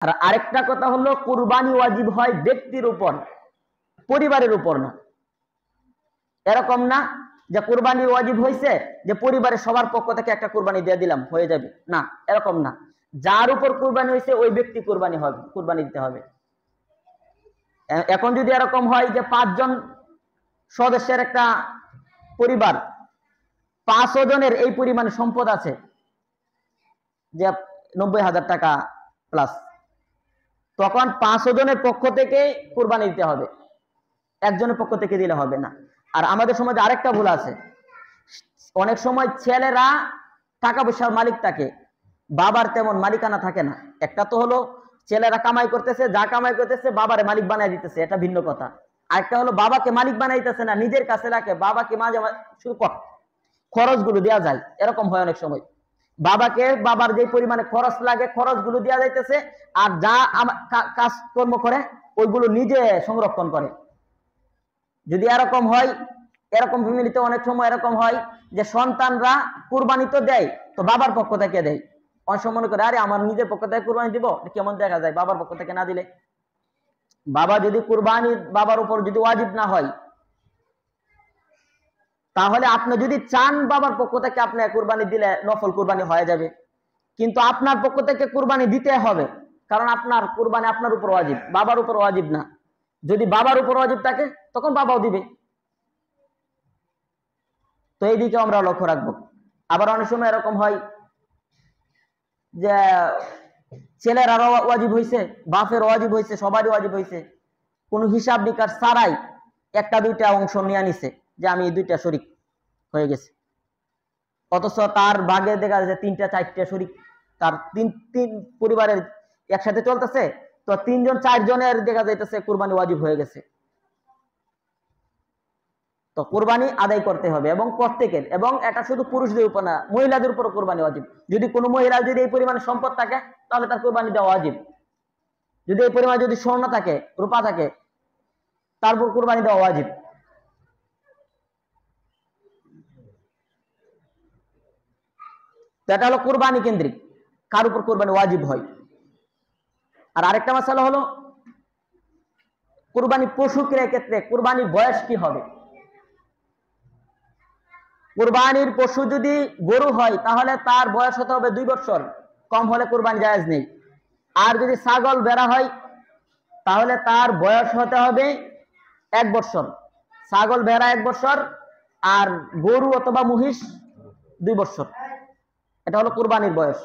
আর আরেকটা কথা হলো, কুরবানি ওয়াজিব হয় ব্যক্তির উপর, পরিবারের উপর না। এরকম না যে কুরবানি ওয়াজিব হয়েছে যে পরিবারের সবার পক্ষ থেকে একটা কুরবানি দিয়ে দিলাম হয়ে যাবে, না, এরকম না। যার উপর কুরবানি হয়েছে ওই ব্যক্তি কুরবানি হবে, কুরবানি দিতে হবে। এখন যদি এরকম হয় যে 5 জন সদস্যের একটা পরিবার, 5 জনের এই পরিমাণে সম্পদ আছে যে 90,000 টাকা প্লাস, তখন 5 জনের পক্ষ থেকে কুরবানি দিতে হবে, একজনের পক্ষ থেকে দিলে হবে না। আর আমাদের সমাজে আরেকটা ভুল আছে, অনেক সময় ছেলেরা টাকা পয়সার মালিক থাকে, বাবার তেমন মালিকানা থাকে না। একটা তো হলো ছেলেরা কামাই করতেছে, যা কামাই করতেছে বাবারে মালিক বানাই দিতেছে, এটা ভিন্ন কথা। আরেকটা হলো বাবাকে মালিক বানাইতেছে না, নিজের কাছে রাখে, বাবাকে মাঝে শুধু খরচগুলো দেওয়া যায়, এরকম হয় অনেক সময়। বাবাকে বাবার যে পরিমাণে খরচ লাগে খরচগুলো দেওয়া যাইতেছে, আর যা কাজকর্ম করে ওইগুলো নিজে সংরক্ষণ করে। যদি এরকম হয়, এরকম ফ্যামিলিতে অনেক সময় এরকম হয় যে সন্তানরা কুরবানি তো দেয়, তো বাবার পক্ষ থেকে দেয়। অনেক সময় মনে করে আরে আমার নিজের পক্ষ থেকে কুরবানি দিব, কেমন দেখা যায় বাবার পক্ষ থেকে না দিলে। বাবা যদি কুরবানি বাবার উপর যদি ওয়াজিব না হয়, তাহলে আপনি যদি চান বাবার পক্ষ থেকে আপনি কুরবানি দিলে নফল কুরবানি হয়ে যাবে, কিন্তু আপনার পক্ষ থেকে কুরবানি দিতে হবে, কারণ আপনার কুরবানি আপনার উপর ওয়াজিব, বাবার উপর ওয়াজিব না। যদি বাবার উপর ওয়াজিব থাকে তখন বাবাও দিবে। তো এই দিকে আমরা লক্ষ্য রাখবো। আবার অনেক সময় এরকম হয় যে ছেলের আরো ওয়াজিব হয়েছে, বাপের ওয়াজিব হয়েছে, সবারই ওয়াজিব হয়েছে, কোনো হিসাব নিকাশ ছাড়াই একটা দুইটা অংশ নিয়ে নিছে যে আমি এই দুইটা শরিক হয়ে গেছে, অথচ তার ভাগে দেখা যাচ্ছে 3টা 4টা শরিক, তার তিন পরিবারের একসাথে চলতেছে, তো 3 জন 4 জনের দেখা যাইতেছে কুরবানি ওয়াজিব হয়ে গেছে। তো কুরবানি আদায় করতে হবে এবং প্রত্যেকের, এবং এটা শুধু পুরুষদের উপর না, মহিলাদের উপর কুরবানি ওয়াজিব। যদি কোনো মহিলা যদি এই পরিমাণে সম্পদ থাকে তাহলে তার কুরবানি দেওয়া ওয়াজিব। যদি এই পরিমাণে যদি স্বর্ণ থাকে, রূপা থাকে, তারপর কুরবানি দেওয়া ওয়াজিব। তো এটা হলো কুরবানি কেন্দ্রিক, কার উপর কুরবানি ওয়াজিব হয়। আর আরেকটা মাসালা হলো কুরবানি পশু ক্রয়ের ক্ষেত্রে কুরবানির বয়স কি হবে। কুরবানির পশু যদি গরু হয় তাহলে তার বয়স হতে হবে 2 বছর, কম হলে কুরবানি জায়েজ নেই। আর যদি ছাগল ভেড়া হয় তাহলে তার বয়স হতে হবে 1 বছর, ছাগল ভেড়া 1 বছর, আর গরু অথবা মহিষ 2 বছর। এটা হলো কুরবানির বয়স।